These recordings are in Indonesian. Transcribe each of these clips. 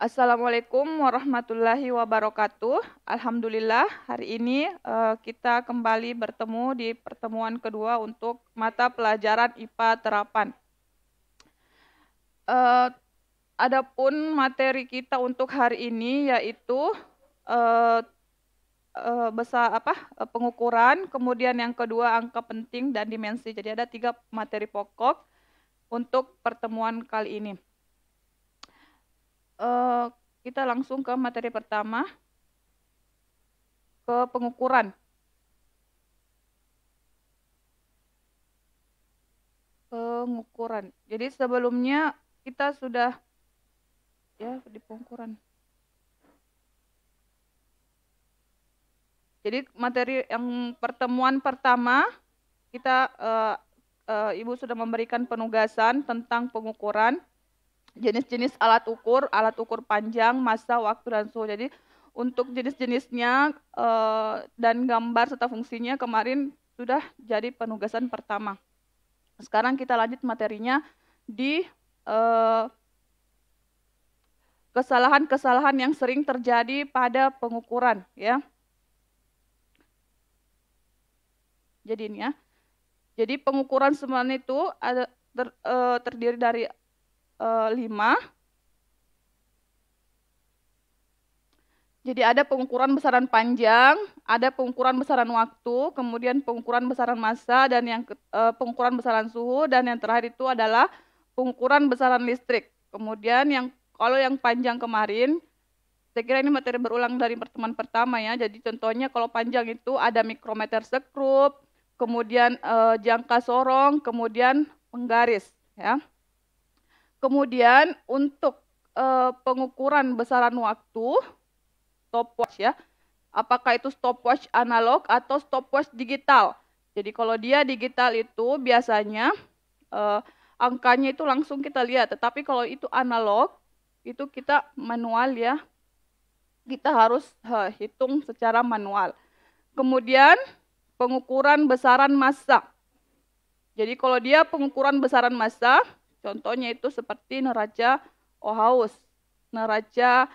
Assalamualaikum warahmatullahi wabarakatuh. Alhamdulillah, hari ini kita kembali bertemu di pertemuan kedua untuk mata pelajaran IPA terapan. Eh, Adapun materi kita untuk hari ini yaitu eh, pengukuran, kemudian yang kedua angka penting dan dimensi. Jadi ada 3 materi pokok untuk pertemuan kali ini. Eh, Kita langsung ke materi pertama, ke pengukuran. Pengukuran. Jadi sebelumnya kita sudah ya di pengukuran. Jadi materi yang pertemuan pertama kita Ibu sudah memberikan penugasan tentang pengukuran, jenis-jenis alat ukur panjang, massa, waktu, dan suhu. Jadi untuk jenis-jenisnya dan gambar serta fungsinya kemarin sudah jadi penugasan pertama. Sekarang kita lanjut materinya di kesalahan-kesalahan yang sering terjadi pada pengukuran, ya. Jadi ini ya. Jadi pengukuran semuanya itu terdiri dari 5. Jadi ada pengukuran besaran panjang, ada pengukuran besaran waktu, kemudian pengukuran besaran massa, dan yang pengukuran besaran suhu, dan yang terakhir itu adalah pengukuran besaran listrik. Kemudian kalau yang panjang kemarin, saya kira ini materi berulang dari pertemuan pertama ya. Jadi contohnya kalau panjang itu ada mikrometer sekrup, kemudian jangka sorong, kemudian penggaris ya. Kemudian untuk pengukuran besaran waktu, stopwatch ya. Apakah itu stopwatch analog atau stopwatch digital? Jadi kalau dia digital itu biasanya angkanya itu langsung kita lihat. Tetapi kalau itu analog, itu kita manual ya. Kita harus hitung secara manual. Kemudian pengukuran besaran massa. Jadi kalau dia pengukuran besaran massa, contohnya itu seperti neraca Ohaus, neraca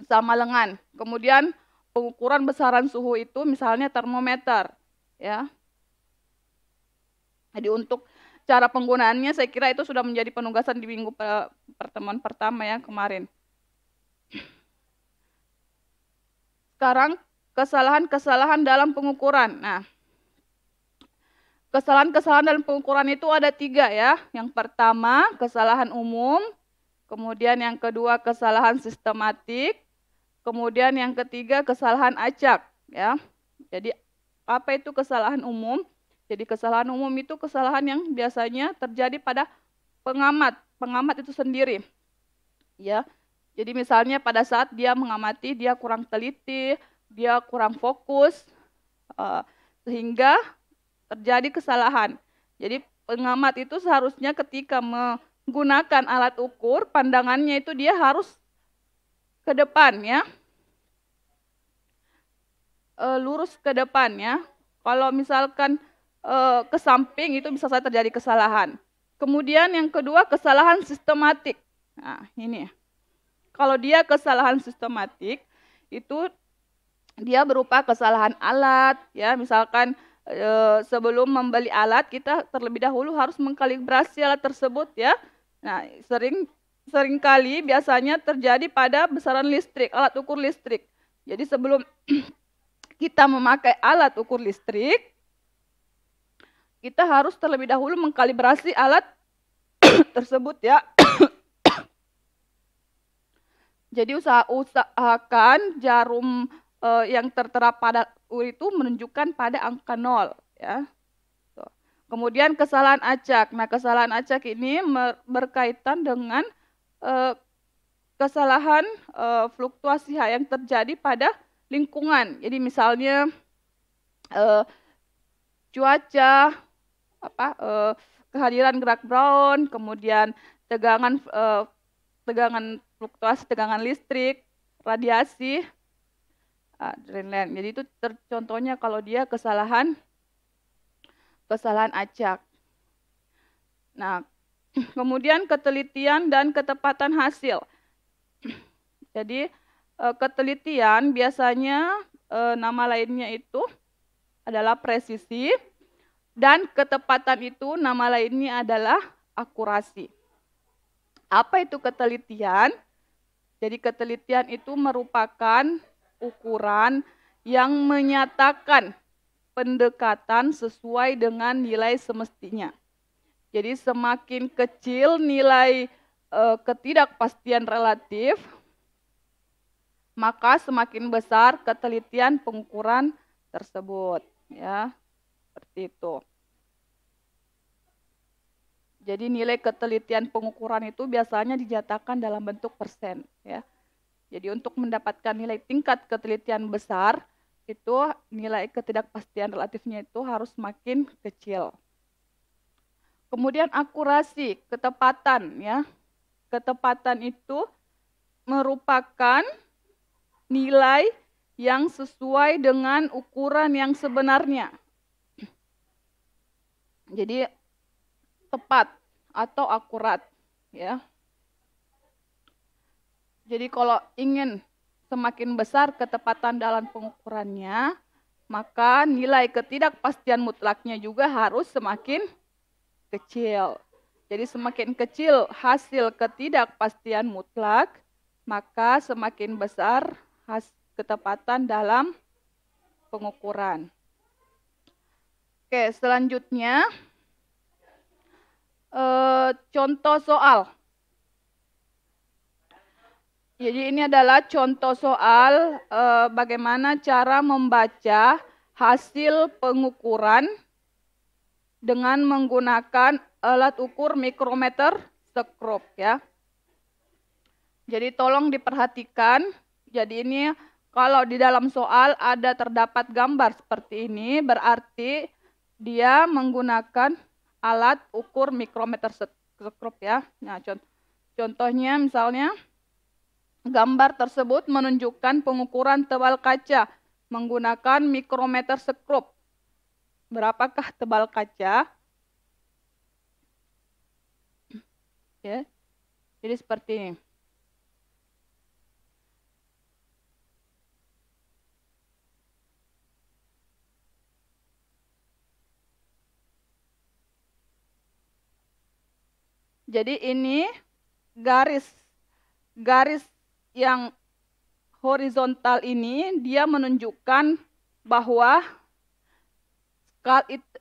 sama lengan. Kemudian pengukuran besaran suhu itu misalnya termometer, ya. Jadi untuk cara penggunaannya saya kira itu sudah menjadi penugasan di minggu pertemuan pertama ya kemarin. Sekarang kesalahan-kesalahan dalam pengukuran. Nah, kesalahan-kesalahan dalam pengukuran itu ada 3 ya. Yang pertama kesalahan umum, kemudian yang kedua kesalahan sistematik, kemudian yang ketiga kesalahan acak ya. Jadi apa itu kesalahan umum? Jadi kesalahan umum itu kesalahan yang biasanya terjadi pada pengamat itu sendiri. Ya. Jadi misalnya pada saat dia mengamati dia kurang teliti, dia kurang fokus sehingga terjadi kesalahan. Jadi pengamat itu seharusnya ketika menggunakan alat ukur, pandangannya itu dia harus ke depan ya. Lurus ke depan ya. Kalau misalkan ke samping itu bisa saja terjadi kesalahan. Kemudian yang kedua kesalahan sistematik. Nah, ini. Kalau dia kesalahan sistematik itu dia berupa kesalahan alat ya, misalkan sebelum membeli alat kita terlebih dahulu harus mengkalibrasi alat tersebut ya. Nah, seringkali biasanya terjadi pada besaran listrik, alat ukur listrik. Jadi sebelum kita memakai alat ukur listrik, kita harus terlebih dahulu mengkalibrasi alat tersebut ya. Jadi usahakan jarum yang tertera pada itu menunjukkan pada angka 0 ya. Kemudian kesalahan acak. Nah, kesalahan acak ini berkaitan dengan kesalahan fluktuasi yang terjadi pada lingkungan. Jadi misalnya cuaca, kehadiran gerak Brown, kemudian tegangan fluktuasi tegangan listrik, radiasi, lain-lain. Jadi itu contohnya kalau dia kesalahan acak. Nah, kemudian ketelitian dan ketepatan hasil. Jadi ketelitian biasanya nama lainnya itu adalah presisi, dan ketepatan itu nama lainnya adalah akurasi. Apa itu ketelitian? Jadi ketelitian itu merupakan ukuran yang menyatakan pendekatan sesuai dengan nilai semestinya. Jadi semakin kecil nilai ketidakpastian relatif, maka semakin besar ketelitian pengukuran tersebut, ya. Seperti itu. Jadi nilai ketelitian pengukuran itu biasanya dinyatakan dalam bentuk persen, ya. Jadi untuk mendapatkan nilai tingkat ketelitian besar, itu nilai ketidakpastian relatifnya itu harus makin kecil. Kemudian akurasi, ketepatan, ya. Ketepatan itu merupakan nilai yang sesuai dengan ukuran yang sebenarnya. Jadi tepat atau akurat, ya. Jadi kalau ingin semakin besar ketepatan dalam pengukurannya, maka nilai ketidakpastian mutlaknya juga harus semakin kecil. Jadi semakin kecil hasil ketidakpastian mutlak, maka semakin besar ketepatan dalam pengukuran. Oke, selanjutnya contoh soal. Jadi ini adalah contoh soal bagaimana cara membaca hasil pengukuran dengan menggunakan alat ukur mikrometer skrup, ya. Jadi tolong diperhatikan. Jadi ini kalau di dalam soal ada terdapat gambar seperti ini, berarti dia menggunakan alat ukur mikrometer skrup, ya. Nah, contohnya misalnya gambar tersebut menunjukkan pengukuran tebal kaca menggunakan mikrometer skrup. Berapakah tebal kaca? Ya. Jadi seperti ini. Jadi ini garis yang horizontal ini dia menunjukkan bahwa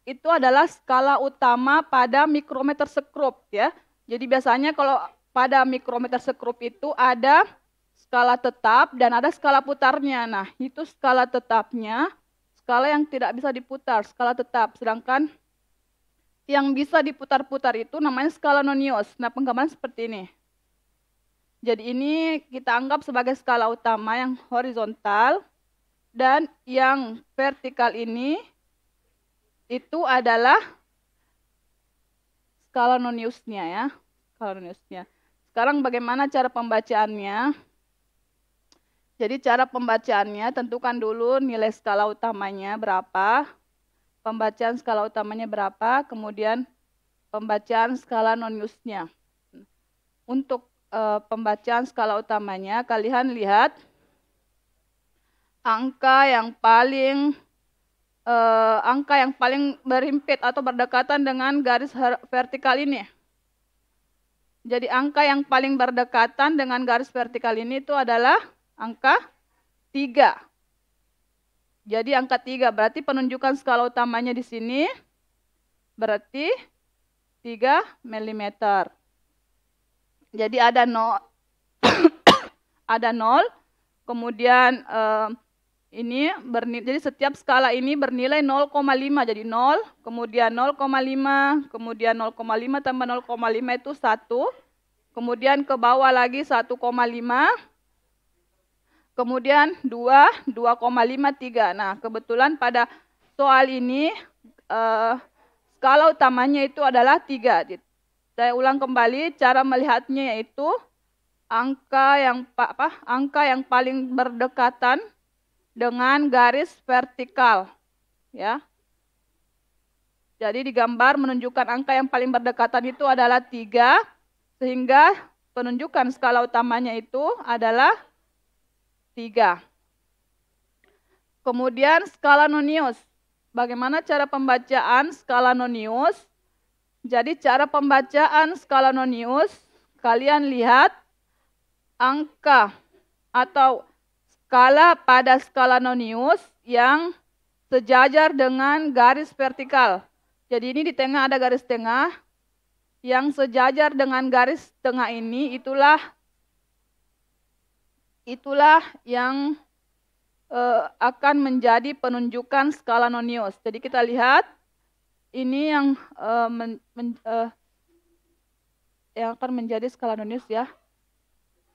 itu adalah skala utama pada mikrometer skrup, ya. Jadi biasanya kalau pada mikrometer skrup itu ada skala tetap dan ada skala putarnya. Nah, itu skala tetapnya, skala yang tidak bisa diputar, skala tetap. Sedangkan yang bisa diputar-putar itu namanya skala nonius. Nah, penggambaran seperti ini. Jadi ini kita anggap sebagai skala utama yang horizontal, dan yang vertikal ini itu adalah skala noniusnya, ya. Skala noniusnya. Sekarang bagaimana cara pembacaannya? Jadi cara pembacaannya, tentukan dulu nilai skala utamanya berapa, pembacaan skala utamanya berapa, kemudian pembacaan skala noniusnya. Untuk pembacaan skala utamanya, kalian lihat angka yang paling berhimpit atau berdekatan dengan garis vertikal ini. Jadi angka yang paling berdekatan dengan garis vertikal ini itu adalah angka 3. Jadi angka 3 berarti penunjukan skala utamanya di sini berarti 3 mm. Jadi ada 0, ada 0, kemudian ini jadi setiap skala ini bernilai 0,5, jadi 0, kemudian 0,5, kemudian 0,5 tambah 0,5 itu 1, kemudian ke bawah lagi 1,5, kemudian 2, 2,5, 3. Nah, kebetulan pada soal ini skala utamanya itu adalah 3. Saya ulang kembali, cara melihatnya yaitu angka yang paling berdekatan dengan garis vertikal, ya. Jadi di gambar menunjukkan angka yang paling berdekatan itu adalah 3, sehingga penunjukan skala utamanya itu adalah 3. Kemudian skala Nonius. Bagaimana cara pembacaan skala Nonius? Jadi cara pembacaan skala Nonius, kalian lihat angka atau skala pada skala Nonius yang sejajar dengan garis vertikal. Jadi ini di tengah ada garis tengah, yang sejajar dengan garis tengah ini itulah yang akan menjadi penunjukan skala Nonius. Jadi kita lihat ini yang akan menjadi skala Nonius ya.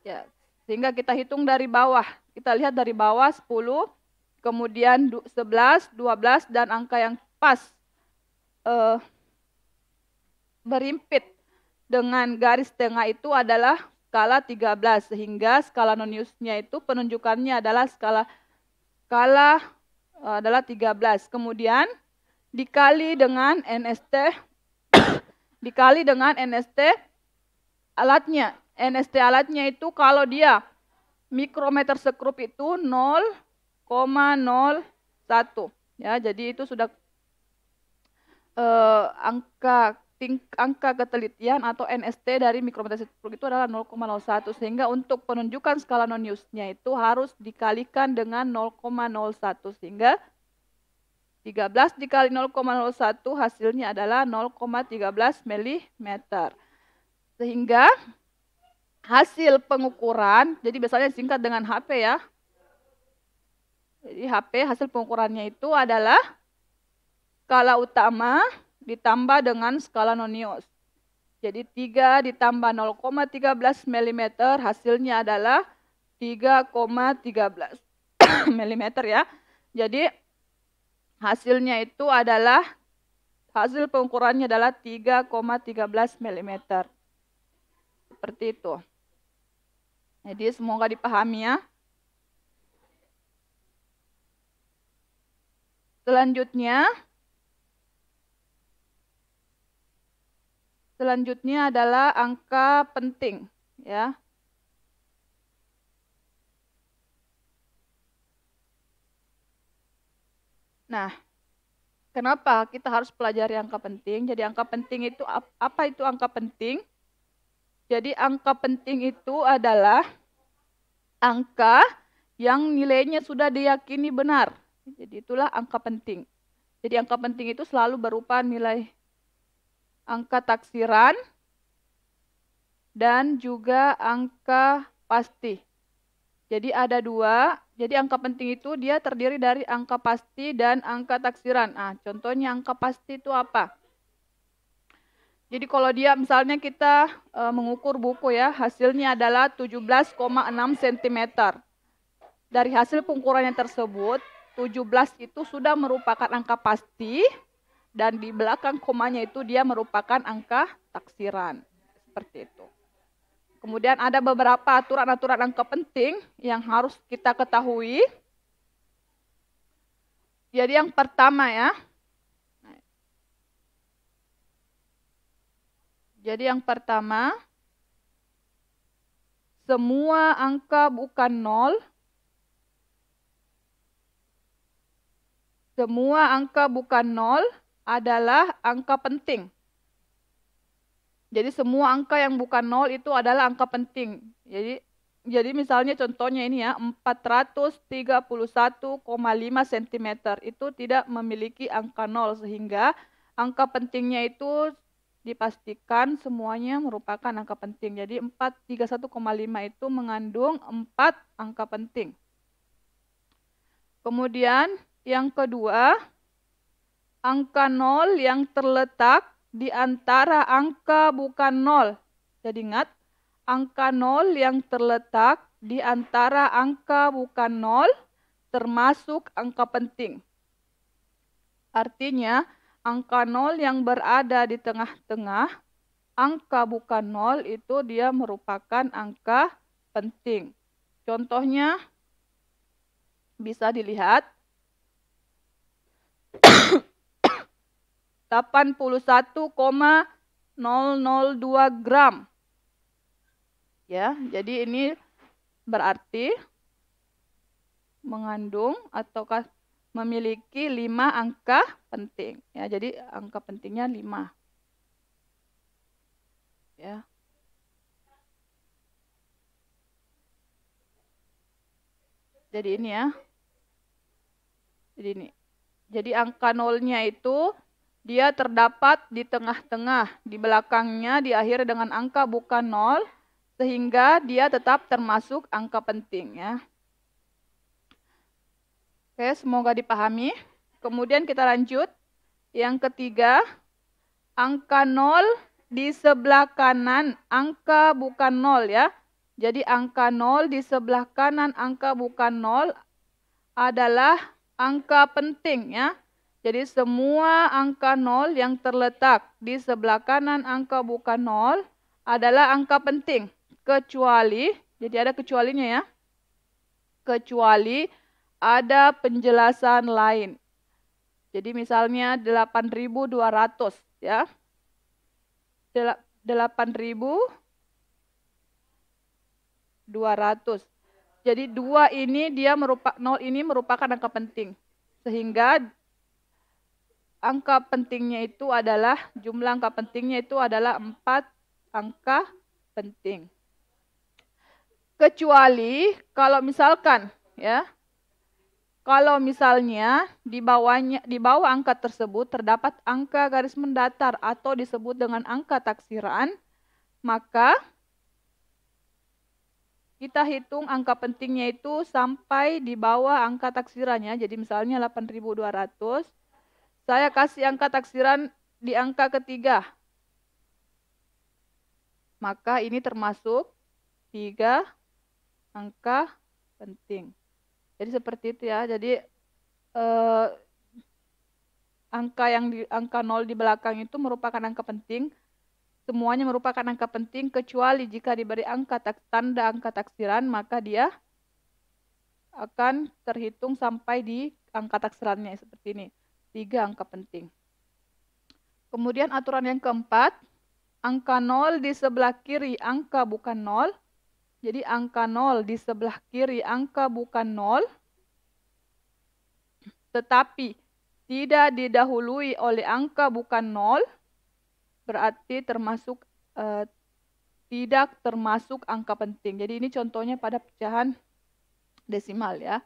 Ya, sehingga kita hitung dari bawah. Kita lihat dari bawah 10, kemudian 11, 12 dan angka yang pas berimpit dengan garis tengah itu adalah skala 13, sehingga skala Noniusnya itu penunjukannya adalah skala adalah 13. Kemudian dikali dengan NST alatnya. NST alatnya itu kalau dia mikrometer sekrup itu 0,01 ya. Jadi itu sudah angka ketelitian atau NST dari mikrometer sekrup itu adalah 0,01, sehingga untuk penunjukan skala Noniusnya itu harus dikalikan dengan 0,01, sehingga 13 dikali 0,01 hasilnya adalah 0,13 mm. Sehingga hasil pengukuran, jadi biasanya singkat dengan HP ya. Jadi HP hasil pengukurannya itu adalah skala utama ditambah dengan skala Nonius. Jadi 3 ditambah 0,13 mm hasilnya adalah 3,13 mm ya. Jadi hasilnya itu adalah, hasil pengukurannya adalah 3,13 mm. Seperti itu. Jadi semoga dipahami ya. Selanjutnya adalah angka penting ya. Nah, kenapa kita harus pelajari angka penting? Jadi angka penting itu apa itu angka penting? Jadi angka penting itu adalah angka yang nilainya sudah diyakini benar. Jadi itulah angka penting. Jadi angka penting itu selalu berupa nilai angka taksiran dan juga angka pasti. Jadi ada dua. Jadi angka penting itu dia terdiri dari angka pasti dan angka taksiran. Nah, contohnya angka pasti itu apa? Jadi kalau dia misalnya kita mengukur buku ya, hasilnya adalah 17,6 cm. Dari hasil pengukurannya tersebut, 17 itu sudah merupakan angka pasti dan di belakang komanya itu dia merupakan angka taksiran. Seperti itu. Kemudian ada beberapa aturan-aturan angka penting yang harus kita ketahui. Jadi yang pertama ya. Jadi yang pertama, semua angka bukan nol. Semua angka bukan nol adalah angka penting. Jadi semua angka yang bukan nol itu adalah angka penting. Jadi misalnya contohnya ini ya, 431,5 cm itu tidak memiliki angka nol, sehingga angka pentingnya itu dipastikan semuanya merupakan angka penting. Jadi 431,5 itu mengandung 4 angka penting. Kemudian yang kedua, angka nol yang terletak di antara angka bukan nol. Jadi ingat, angka nol yang terletak di antara angka bukan nol termasuk angka penting. Artinya, angka nol yang berada di tengah-tengah angka bukan nol itu dia merupakan angka penting. Contohnya bisa dilihat 81,002 gram. Ya, jadi ini berarti mengandung ataukah memiliki 5 angka penting. Ya, jadi angka pentingnya 5. Ya. Jadi ini ya. Jadi ini. Jadi angka nolnya itu dia terdapat di tengah-tengah, di belakangnya diakhiri dengan angka bukan nol, sehingga dia tetap termasuk angka penting ya. Oke, semoga dipahami. Kemudian kita lanjut. Yang ketiga, angka nol di sebelah kanan angka bukan nol ya. Jadi angka nol di sebelah kanan angka bukan nol adalah angka penting ya. Jadi semua angka nol yang terletak di sebelah kanan angka bukan nol adalah angka penting. Kecuali, jadi ada kecualinya ya. Kecuali ada penjelasan lain. Jadi misalnya 8.200 ya. 8.200. Jadi 2 ini dia merupakan 0 ini merupakan angka penting. Sehingga angka pentingnya itu adalah jumlah angka pentingnya itu adalah 4 angka penting. Kecuali kalau misalkan ya, kalau misalnya di bawah angka tersebut terdapat angka garis mendatar atau disebut dengan angka taksiran, maka kita hitung angka pentingnya itu sampai di bawah angka taksirannya. Jadi misalnya 8.200, saya kasih angka taksiran di angka ketiga. Maka ini termasuk 3 angka penting. Jadi seperti itu ya. Jadi angka 0 di belakang itu merupakan angka penting. Semuanya merupakan angka penting kecuali jika diberi tanda angka taksiran, maka dia akan terhitung sampai di angka taksirannya seperti ini. 3 angka penting. Kemudian aturan yang keempat, angka 0 di sebelah kiri angka bukan 0. Jadi angka 0 di sebelah kiri angka bukan 0, tetapi tidak didahului oleh angka bukan 0, berarti tidak termasuk angka penting. Jadi ini contohnya pada pecahan desimal ya.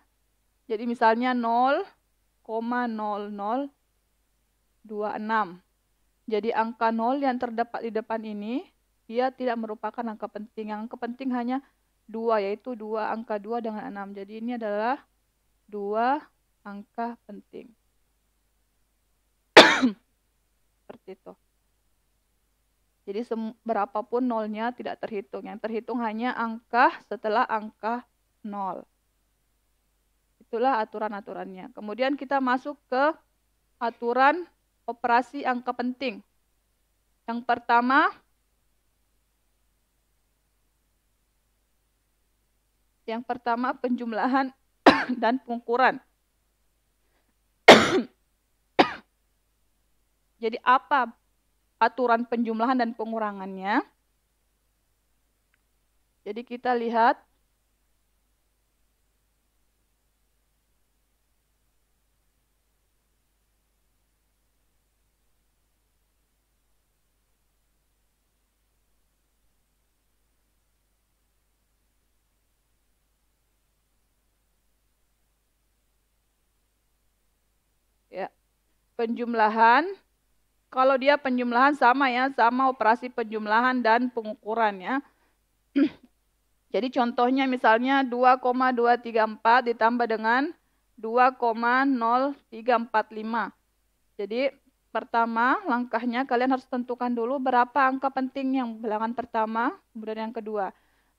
Jadi misalnya 0,0026. Jadi angka 0 yang terdapat di depan ini, dia tidak merupakan angka penting. Yang angka penting hanya 2, yaitu angka 2 dengan 6. Jadi ini adalah 2 angka penting. Seperti itu. Jadi berapapun nolnya tidak terhitung. Yang terhitung hanya angka setelah angka 0. Itulah aturan-aturannya. Kemudian kita masuk ke aturan operasi angka penting. Yang pertama penjumlahan dan pengukuran. Jadi apa aturan penjumlahan dan pengurangannya? Jadi kita lihat ya. Penjumlahan, kalau dia penjumlahan sama ya, sama operasi penjumlahan dan pengukuran ya. Jadi contohnya misalnya 2,234 ditambah dengan 2,0345. Jadi pertama langkahnya kalian harus tentukan dulu berapa angka penting yang bilangan pertama, kemudian yang kedua.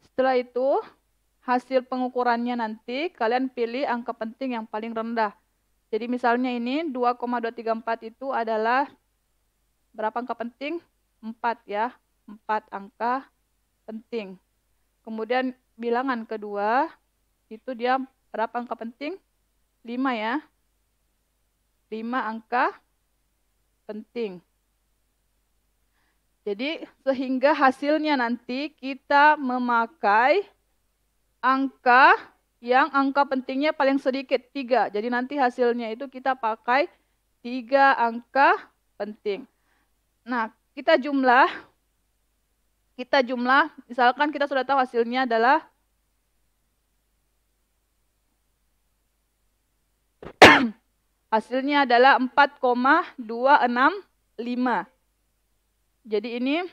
Setelah itu hasil pengukurannya nanti kalian pilih angka penting yang paling rendah. Jadi misalnya ini 2,234 itu adalah berapa angka penting? 4 ya, 4 angka penting. Kemudian bilangan kedua, itu dia berapa angka penting? 5 ya. 5 angka penting. Jadi sehingga hasilnya nanti kita memakai angka yang angka pentingnya paling sedikit, 3. Jadi nanti hasilnya itu kita pakai 3 angka penting. Nah, kita jumlah, misalkan kita sudah tahu hasilnya adalah hasilnya adalah 4,265. Jadi ini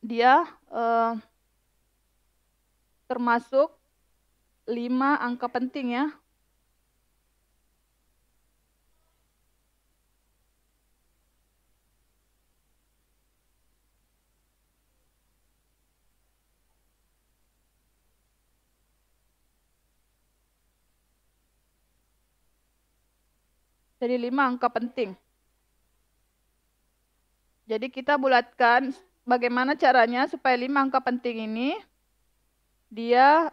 dia termasuk 5 angka penting ya. Jadi 5 angka penting. Jadi kita bulatkan bagaimana caranya supaya 5 angka penting ini dia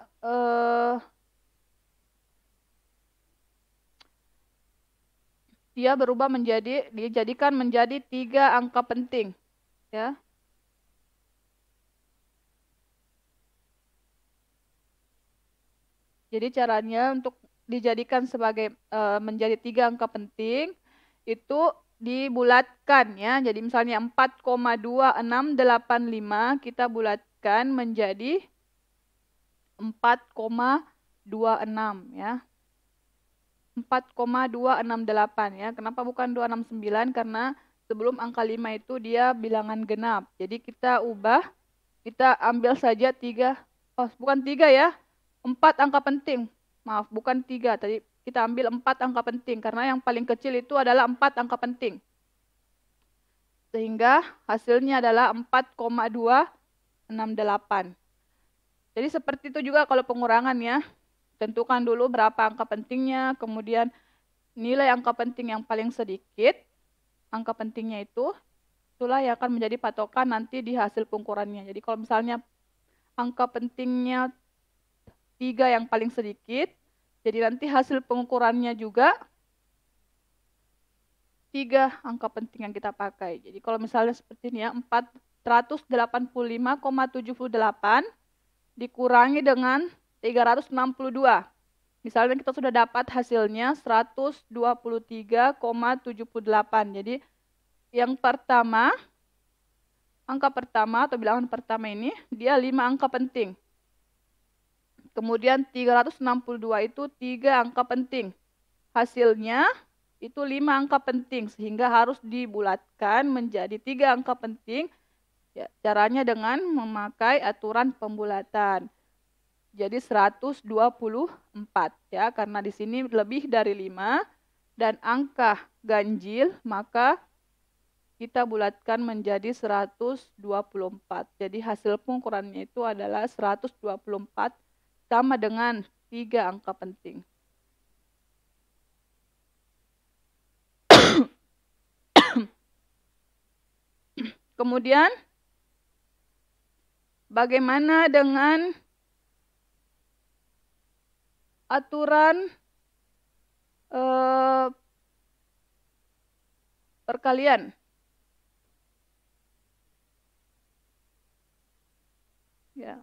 berubah menjadi, dijadikan menjadi 3 angka penting, ya. Jadi caranya untuk dijadikan sebagai menjadi 3 angka penting itu dibulatkan ya. Jadi misalnya 4,2685 kita bulatkan menjadi 4,26 ya. 4,268 ya. Kenapa bukan 269? Karena sebelum angka 5 itu dia bilangan genap. Jadi kita ubah, kita ambil saja 3, oh bukan 3 ya, 4 angka penting. Maaf, bukan 3. Tadi kita ambil 4 angka penting, karena yang paling kecil itu adalah 4 angka penting. Sehingga hasilnya adalah 4,268. Jadi seperti itu juga kalau pengurangan ya. Tentukan dulu berapa angka pentingnya, kemudian nilai angka penting yang paling sedikit, angka pentingnya itulah yang akan menjadi patokan nanti di hasil pengukurannya. Jadi kalau misalnya angka pentingnya 3 yang paling sedikit, jadi nanti hasil pengukurannya juga 3 angka penting yang kita pakai. Jadi kalau misalnya seperti ini ya, 485,78 dikurangi dengan 362. Misalnya kita sudah dapat hasilnya 123,78. Jadi yang pertama, angka pertama atau bilangan pertama ini dia 5 angka penting. Kemudian 362 itu 3 angka penting. Hasilnya itu 5 angka penting, sehingga harus dibulatkan menjadi 3 angka penting. Ya, caranya dengan memakai aturan pembulatan. Jadi 124 ya, karena di sini lebih dari 5 dan angka ganjil, maka kita bulatkan menjadi 124. Jadi hasil pengukurannya itu adalah 124 sama dengan 3 angka penting. Kemudian bagaimana dengan aturan perkalian? Ya.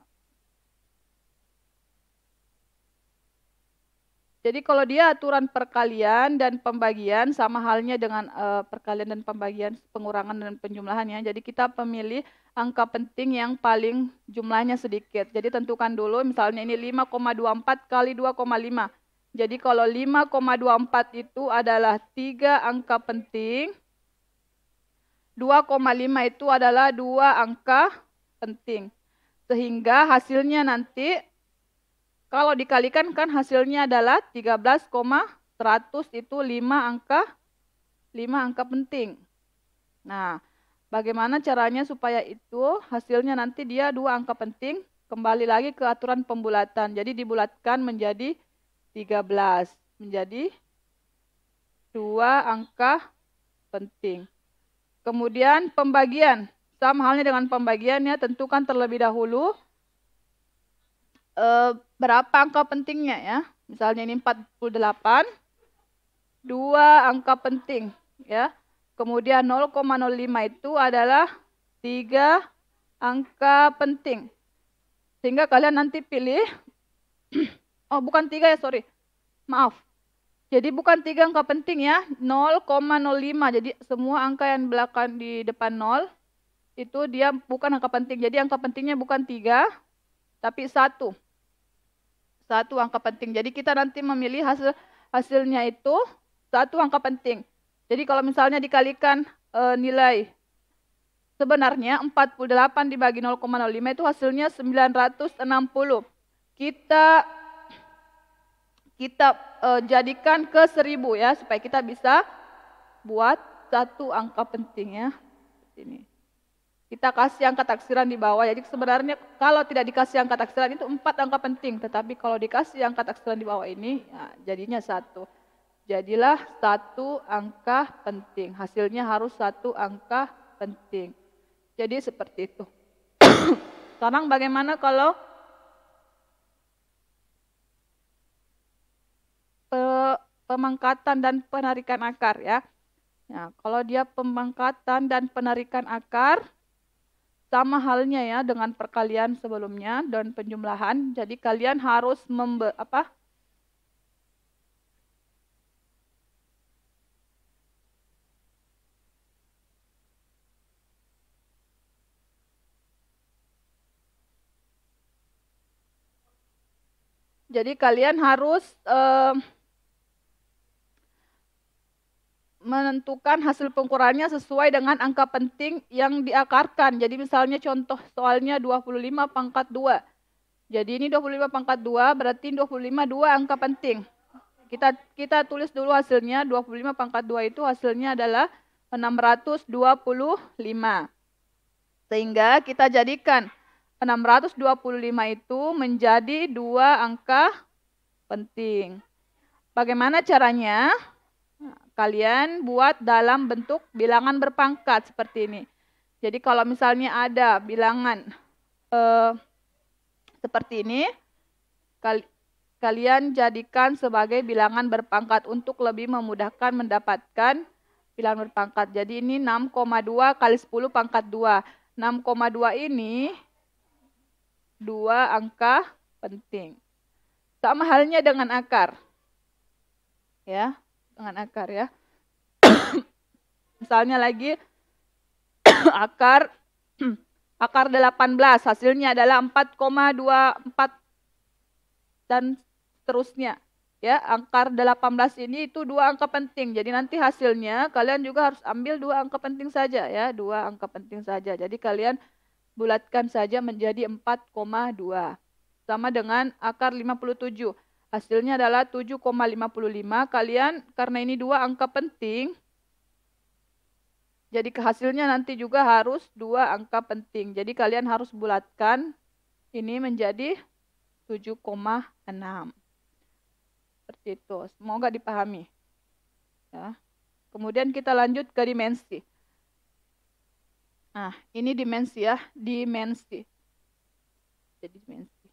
Jadi kalau dia aturan perkalian dan pembagian sama halnya dengan perkalian dan pembagian, pengurangan dan penjumlahan ya. Jadi kita memilih angka penting yang paling jumlahnya sedikit. Jadi tentukan dulu misalnya ini 5,24 kali 2,5. Jadi kalau 5,24 itu adalah 3 angka penting, 2,5 itu adalah 2 angka penting. Sehingga hasilnya nanti kalau dikalikan kan hasilnya adalah 13,100 itu 5 angka penting. Nah, bagaimana caranya supaya itu hasilnya nanti dia 2 angka penting? Kembali lagi ke aturan pembulatan. Jadi dibulatkan menjadi 13, menjadi 2 angka penting. Kemudian pembagian, sama halnya dengan pembagian ya, tentukan terlebih dahulu berapa angka pentingnya ya. Misalnya ini 48, 2 angka penting ya. Kemudian 0,05 itu adalah 3 angka penting. Sehingga kalian nanti pilih Oh, bukan 3 ya, sorry. Maaf. Jadi bukan 3 angka penting ya, 0,05. Jadi semua angka yang belakang di depan 0 itu dia bukan angka penting. Jadi angka pentingnya bukan 3, tapi 1. 1 angka penting. Jadi kita nanti memilih hasilnya itu 1 angka penting. Jadi kalau misalnya dikalikan nilai sebenarnya 48 dibagi 0,05 itu hasilnya 960. Kita jadikan ke 1000 ya, supaya kita bisa buat 1 angka penting ya. Ini. Kita kasih angka taksiran di bawah. Jadi sebenarnya kalau tidak dikasih angka taksiran itu 4 angka penting. Tetapi kalau dikasih angka taksiran di bawah ini, ya, jadinya 1. Jadilah 1 angka penting. Hasilnya harus 1 angka penting. Jadi seperti itu. Sekarang bagaimana kalau pemangkatan dan penarikan akar ya. Nah, kalau dia pemangkatan dan penarikan akar, sama halnya ya dengan perkalian sebelumnya dan penjumlahan. Jadi kalian harus jadi kalian harus menentukan hasil pengukurannya sesuai dengan angka penting yang diakarkan. Jadi misalnya contoh soalnya 25 pangkat 2. Jadi ini 25 pangkat 2 berarti 25 2 angka penting. Kita tulis dulu hasilnya. 25 pangkat 2 itu hasilnya adalah 625. Sehingga kita jadikan 625 itu menjadi 2 angka penting. Bagaimana caranya? Kalian buat dalam bentuk bilangan berpangkat seperti ini. Jadi kalau misalnya ada bilangan seperti ini, kalian jadikan sebagai bilangan berpangkat untuk lebih memudahkan mendapatkan bilangan berpangkat. Jadi ini 6,2 kali 10 pangkat 2. 6,2 ini 2 angka penting. Sama halnya dengan akar. Ya, dengan akar ya. Misalnya lagi akar 18 hasilnya adalah 4,24 dan seterusnya. Ya, akar 18 ini itu 2 angka penting. Jadi nanti hasilnya kalian juga harus ambil 2 angka penting saja ya, 2 angka penting saja. Jadi kalian bulatkan saja menjadi 4,2. Sama dengan akar 57. Hasilnya adalah 7,55. Kalian karena ini 2 angka penting, jadi hasilnya nanti juga harus 2 angka penting. Jadi kalian harus bulatkan ini menjadi 7,6. Seperti itu. Semoga dipahami. Ya. Kemudian kita lanjut ke dimensi. Nah, ini dimensi ya, dimensi. Jadi dimensi.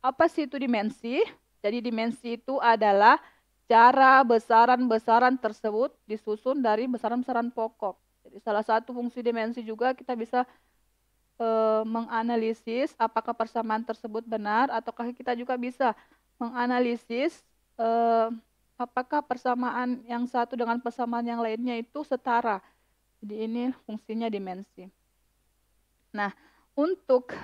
Apa sih itu dimensi? Jadi dimensi itu adalah cara besaran-besaran tersebut disusun dari besaran-besaran pokok. Jadi salah satu fungsi dimensi juga kita bisa menganalisis apakah persamaan tersebut benar, ataukah kita juga bisa menganalisis apakah persamaan yang satu dengan persamaan yang lainnya itu setara. Jadi ini fungsinya dimensi. Nah, untuk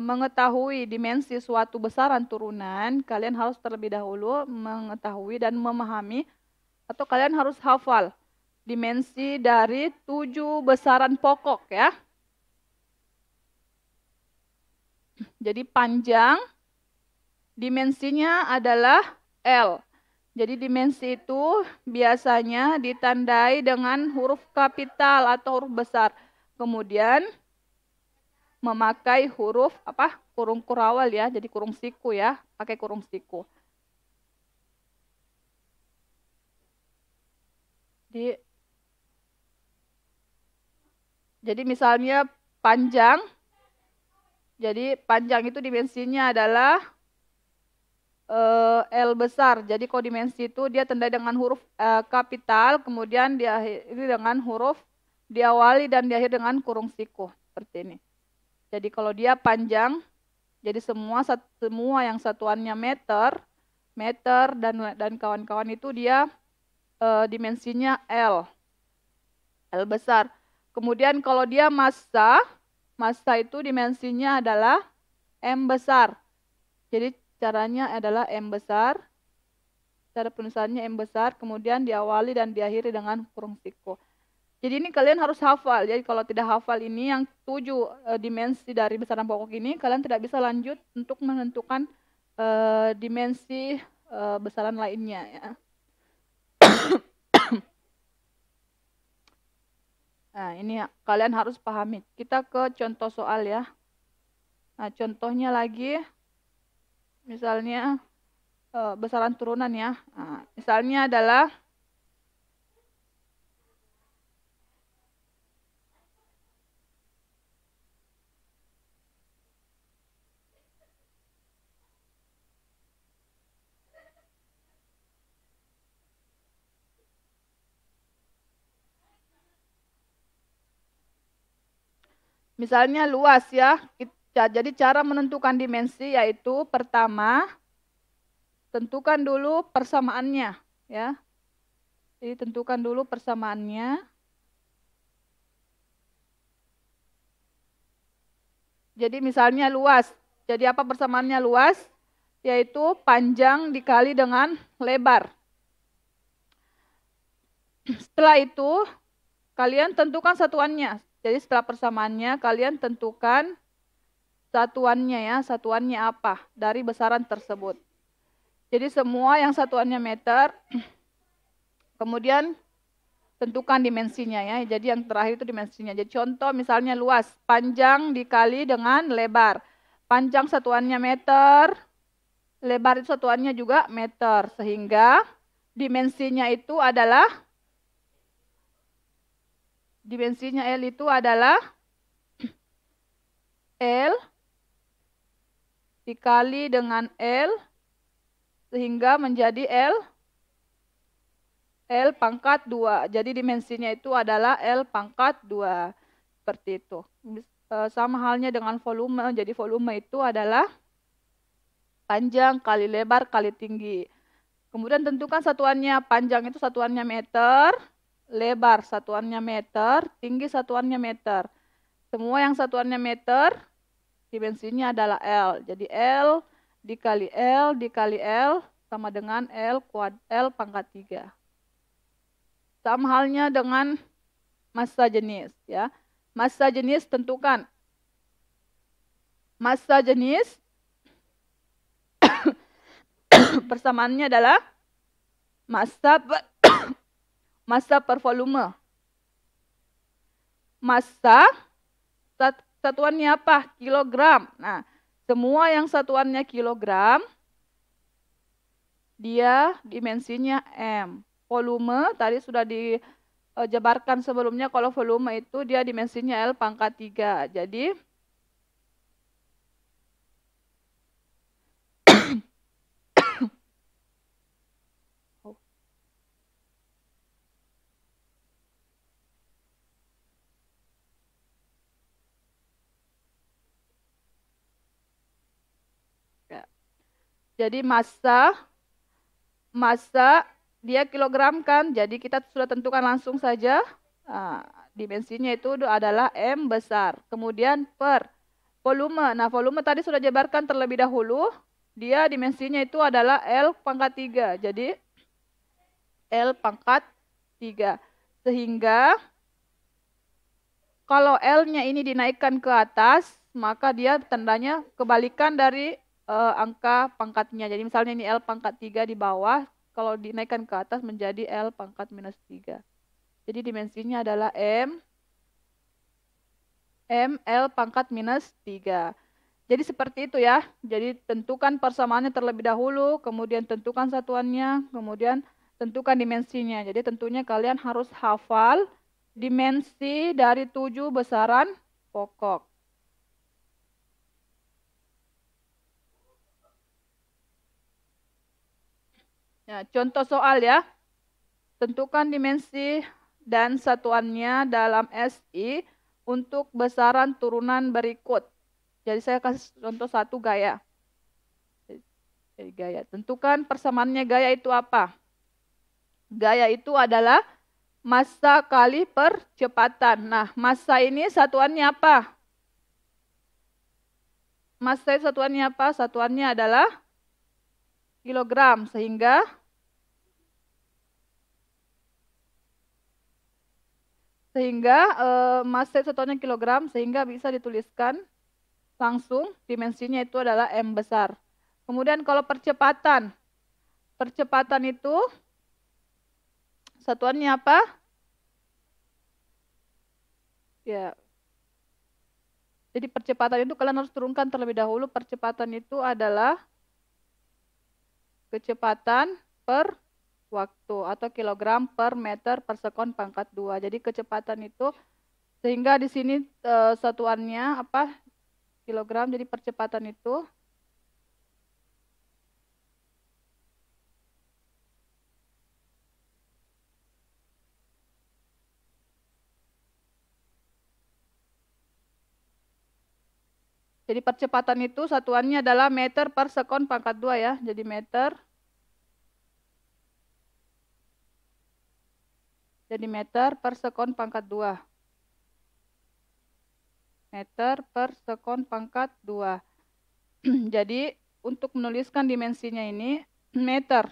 mengetahui dimensi suatu besaran turunan, kalian harus terlebih dahulu mengetahui dan memahami, atau kalian harus hafal dimensi dari 7 besaran pokok ya. Jadi panjang dimensinya adalah L. Jadi dimensi itu biasanya ditandai dengan huruf kapital atau huruf besar. Kemudian memakai huruf kurung kurawal ya, jadi kurung siku ya, pakai kurung siku. Jadi misalnya panjang, jadi panjang itu dimensinya adalah L besar. Jadi kalau dimensi itu dia tandai dengan huruf kapital, kemudian diakhiri dengan huruf diawali dan diakhiri dengan kurung siku seperti ini. Jadi kalau dia panjang Jadi semua yang satuannya meter dan kawan-kawan itu dia dimensinya L besar. Kemudian kalau dia massa itu dimensinya adalah M besar. Jadi caranya adalah M besar. Cara penulisannya M besar, kemudian diawali dan diakhiri dengan kurung siku. Jadi ini kalian harus hafal. Jadi kalau tidak hafal ini yang 7 dimensi dari besaran pokok ini, kalian tidak bisa lanjut untuk menentukan dimensi besaran lainnya ya. Nah, ini kalian harus pahami. Kita ke contoh soal ya. Nah, contohnya lagi misalnya besaran turunan ya. Nah, misalnya adalah misalnya luas ya. Jadi cara menentukan dimensi yaitu pertama tentukan dulu persamaannya ya. Jadi tentukan dulu persamaannya. Jadi misalnya luas. Jadi apa persamaannya luas? Yaitu panjang dikali dengan lebar. Setelah itu kalian tentukan satuannya. Jadi setelah persamaannya kalian tentukan satuannya ya. Satuannya apa dari besaran tersebut. Jadi semua yang satuannya meter, kemudian tentukan dimensinya ya. Jadi yang terakhir itu dimensinya. Jadi contoh misalnya luas, panjang dikali dengan lebar. Panjang satuannya meter, lebar itu satuannya juga meter. Sehingga dimensinya L itu adalah L dikali dengan L sehingga menjadi L pangkat 2. Jadi dimensinya itu adalah L pangkat 2. Seperti itu. Sama halnya dengan volume. Jadi volume itu adalah panjang kali lebar kali tinggi. Kemudian tentukan satuannya. Panjang itu satuannya meter, lebar satuannya meter, tinggi satuannya meter. Semua yang satuannya meter, dimensinya adalah L. Jadi L dikali L sama dengan L pangkat 3. Sama halnya dengan massa jenis ya. Massa jenis tentukan. Massa jenis persamaannya adalah massa per volume. Massa satuannya apa? Kilogram. Nah, semua yang satuannya kilogram dia dimensinya M. Volume tadi sudah dijabarkan sebelumnya, kalau volume itu dia dimensinya L pangkat 3. Jadi jadi massa dia kilogram kan, jadi kita sudah tentukan langsung saja. Nah, dimensinya itu adalah M besar. Kemudian per volume. Nah, volume tadi sudah jabarkan terlebih dahulu. Dia dimensinya itu adalah L pangkat 3. Jadi L pangkat 3. Sehingga kalau L-nya ini dinaikkan ke atas, maka dia tandanya kebalikan dari angka pangkatnya. Jadi misalnya ini L pangkat 3 di bawah, kalau dinaikkan ke atas menjadi L pangkat minus 3. Jadi dimensinya adalah L pangkat minus 3. Jadi seperti itu ya. Jadi tentukan persamaannya terlebih dahulu, kemudian tentukan satuannya, kemudian tentukan dimensinya. Jadi tentunya kalian harus hafal dimensi dari 7 besaran pokok. Ya, contoh soal ya. Tentukan dimensi dan satuannya dalam SI untuk besaran turunan berikut. Jadi saya kasih contoh satu gaya. Jadi gaya. Tentukan persamaannya gaya itu apa? Gaya itu adalah massa kali percepatan. Nah, massa ini satuannya apa? Massa itu satuannya apa? Satuannya adalah kilogram. Sehingga massa itu satuannya kilogram. Sehingga bisa dituliskan langsung dimensinya itu adalah M besar. Kemudian kalau percepatan. Percepatan itu satuannya apa? Ya. Jadi percepatan itu kalian harus turunkan terlebih dahulu. Percepatan itu adalah kecepatan per waktu atau kilogram per meter per sekon pangkat 2. Jadi kecepatan itu sehingga di sini satuannya apa? Kilogram. Jadi percepatan itu satuannya adalah meter per sekon pangkat 2 ya. Jadi meter per sekon pangkat 2. Meter per sekon pangkat 2. Jadi untuk menuliskan dimensinya ini meter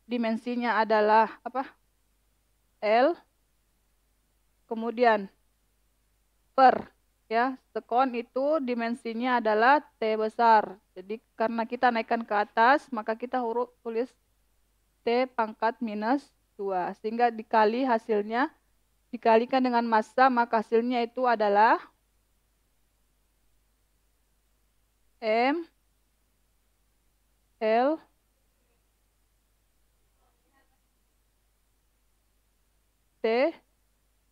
dimensinya adalah apa? L, kemudian per ya, sekon itu dimensinya adalah T besar. Jadi karena kita naikkan ke atas, maka kita huruf tulis T pangkat minus 2. Sehingga dikalikan dengan massa, maka hasilnya itu adalah M L T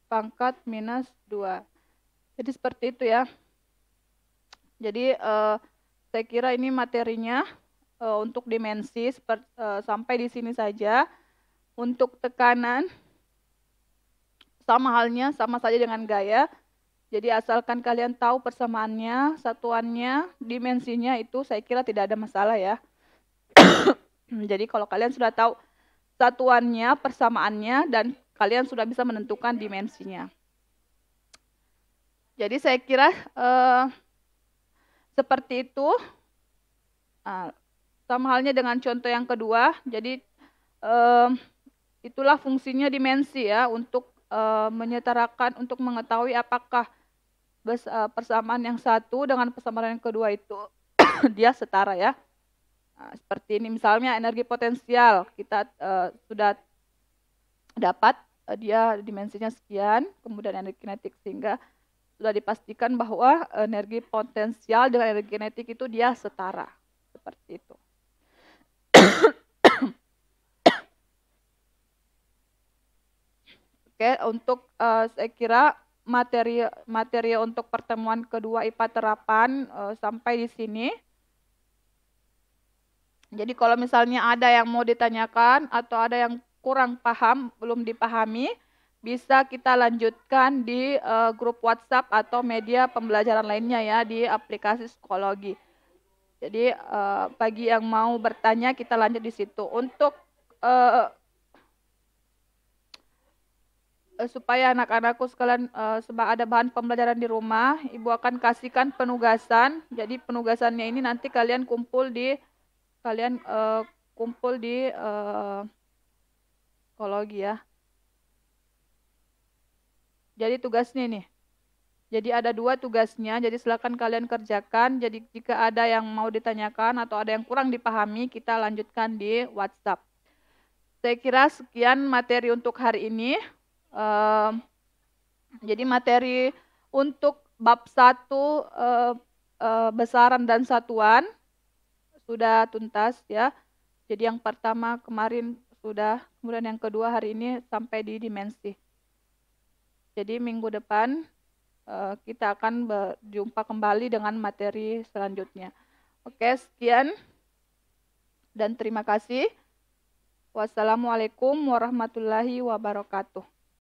pangkat minus 2. Jadi seperti itu ya. Jadi saya kira ini materinya untuk dimensi sampai di sini saja. Untuk tekanan sama saja dengan gaya. Jadi asalkan kalian tahu persamaannya, satuannya, dimensinya itu saya kira tidak ada masalah ya. Jadi kalau kalian sudah tahu satuannya, persamaannya, dan kalian sudah bisa menentukan dimensinya. Jadi saya kira seperti itu. Sama halnya dengan contoh yang kedua. Jadi itulah fungsinya dimensi ya, untuk menyetarakan, untuk mengetahui apakah persamaan yang satu dengan persamaan yang kedua itu dia setara ya. Nah, seperti ini misalnya energi potensial kita sudah dapat dia dimensinya sekian, kemudian energi kinetik, sehingga sudah dipastikan bahwa energi potensial dengan energi kinetik itu dia setara. Seperti itu. Oke, untuk saya kira materi untuk pertemuan kedua IPA terapan sampai di sini. Jadi kalau misalnya ada yang mau ditanyakan atau ada yang kurang paham, belum dipahami, bisa kita lanjutkan di grup WhatsApp atau media pembelajaran lainnya ya, di aplikasi psikologi. Jadi bagi yang mau bertanya kita lanjut di situ. Untuk supaya anak-anakku sekalian ada bahan pembelajaran di rumah, Ibu akan kasihkan penugasan. Jadi penugasannya ini nanti kalian kumpul di psikologi ya. Jadi tugasnya ini. Jadi ada 2 tugasnya, jadi silakan kalian kerjakan. Jadi jika ada yang mau ditanyakan atau ada yang kurang dipahami, kita lanjutkan di WhatsApp. Saya kira sekian materi untuk hari ini. Jadi materi untuk bab 1 besaran dan satuan sudah tuntas ya. Jadi yang pertama kemarin sudah, kemudian yang kedua hari ini sampai di dimensi. Jadi minggu depan kita akan berjumpa kembali dengan materi selanjutnya. Oke, sekian dan terima kasih. Wassalamualaikum warahmatullahi wabarakatuh.